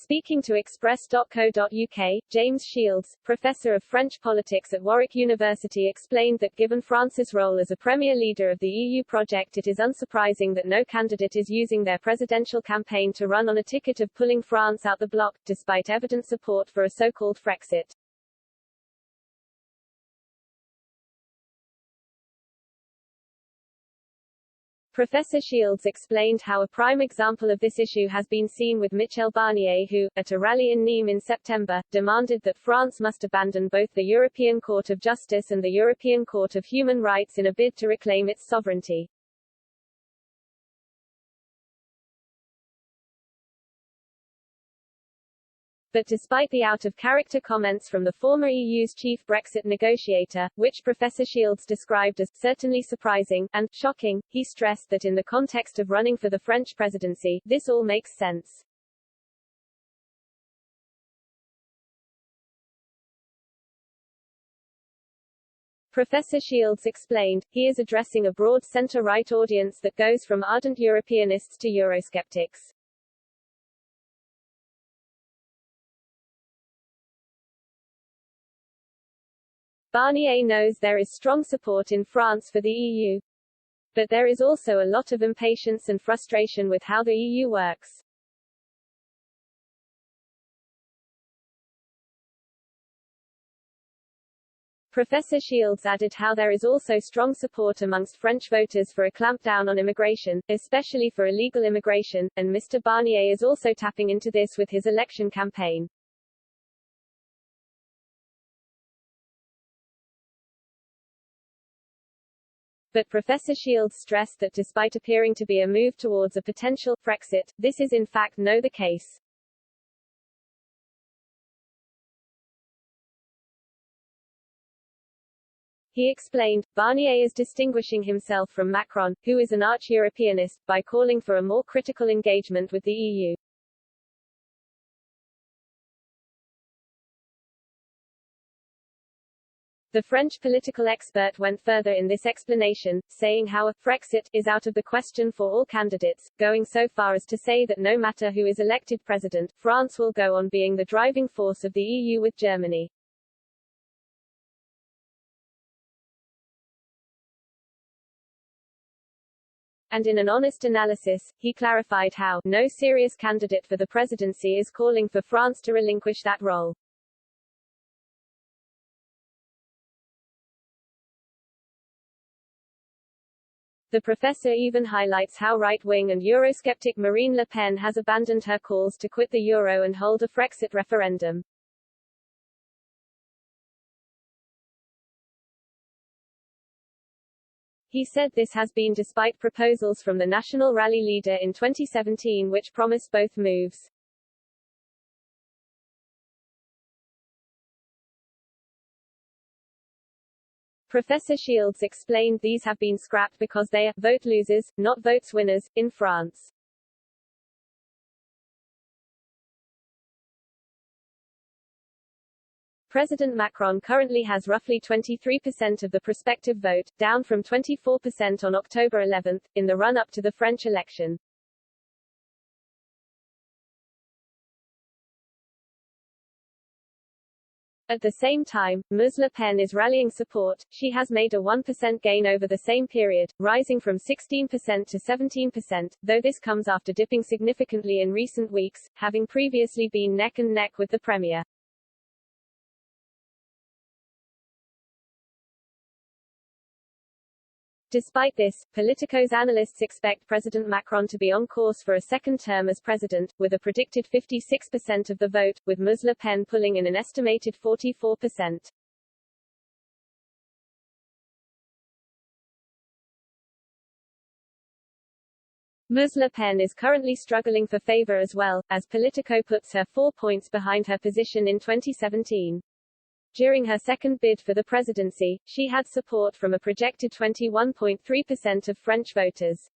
Speaking to Express.co.uk, James Shields, professor of French politics at Warwick University, explained that given France's role as a premier leader of the EU project, it is unsurprising that no candidate is using their presidential campaign to run on a ticket of pulling France out the bloc, despite evident support for a so-called Frexit. Professor Shields explained how a prime example of this issue has been seen with Michel Barnier who, at a rally in Nîmes in September, demanded that France must abandon both the European Court of Justice and the European Court of Human Rights in a bid to reclaim its sovereignty. But despite the out-of-character comments from the former EU's chief Brexit negotiator, which Professor Shields described as certainly surprising and shocking, he stressed that in the context of running for the French presidency, this all makes sense. Professor Shields explained, he is addressing a broad centre-right audience that goes from ardent Europeanists to Eurosceptics. Barnier knows there is strong support in France for the EU. But there is also a lot of impatience and frustration with how the EU works. Professor Shields added how there is also strong support amongst French voters for a clampdown on immigration, especially for illegal immigration, and Mr. Barnier is also tapping into this with his election campaign. But Professor Shields stressed that despite appearing to be a move towards a potential Frexit, this is in fact not the case. He explained, Barnier is distinguishing himself from Macron, who is an arch-Europeanist, by calling for a more critical engagement with the EU. The French political expert went further in this explanation, saying how a Frexit is out of the question for all candidates, going so far as to say that no matter who is elected president, France will go on being the driving force of the EU with Germany. And in an honest analysis, he clarified how no serious candidate for the presidency is calling for France to relinquish that role. The professor even highlights how right-wing and Eurosceptic Marine Le Pen has abandoned her calls to quit the euro and hold a Frexit referendum. He said this has been despite proposals from the National Rally leader in 2017 which promised both moves. Professor Shields explained these have been scrapped because they are vote losers, not votes winners, in France. President Macron currently has roughly 23% of the prospective vote, down from 24% on October 11, in the run-up to the French election. At the same time, Ms. Le Pen is rallying support. She has made a 1% gain over the same period, rising from 16% to 17%, though this comes after dipping significantly in recent weeks, having previously been neck and neck with the premier. Despite this, Politico's analysts expect President Macron to be on course for a second term as president, with a predicted 56% of the vote, with Ms. Le Pen pulling in an estimated 44%. Ms. Le Pen is currently struggling for favor as well, as Politico puts her 4 points behind her position in 2017. During her second bid for the presidency, she had support from a projected 21.3% of French voters.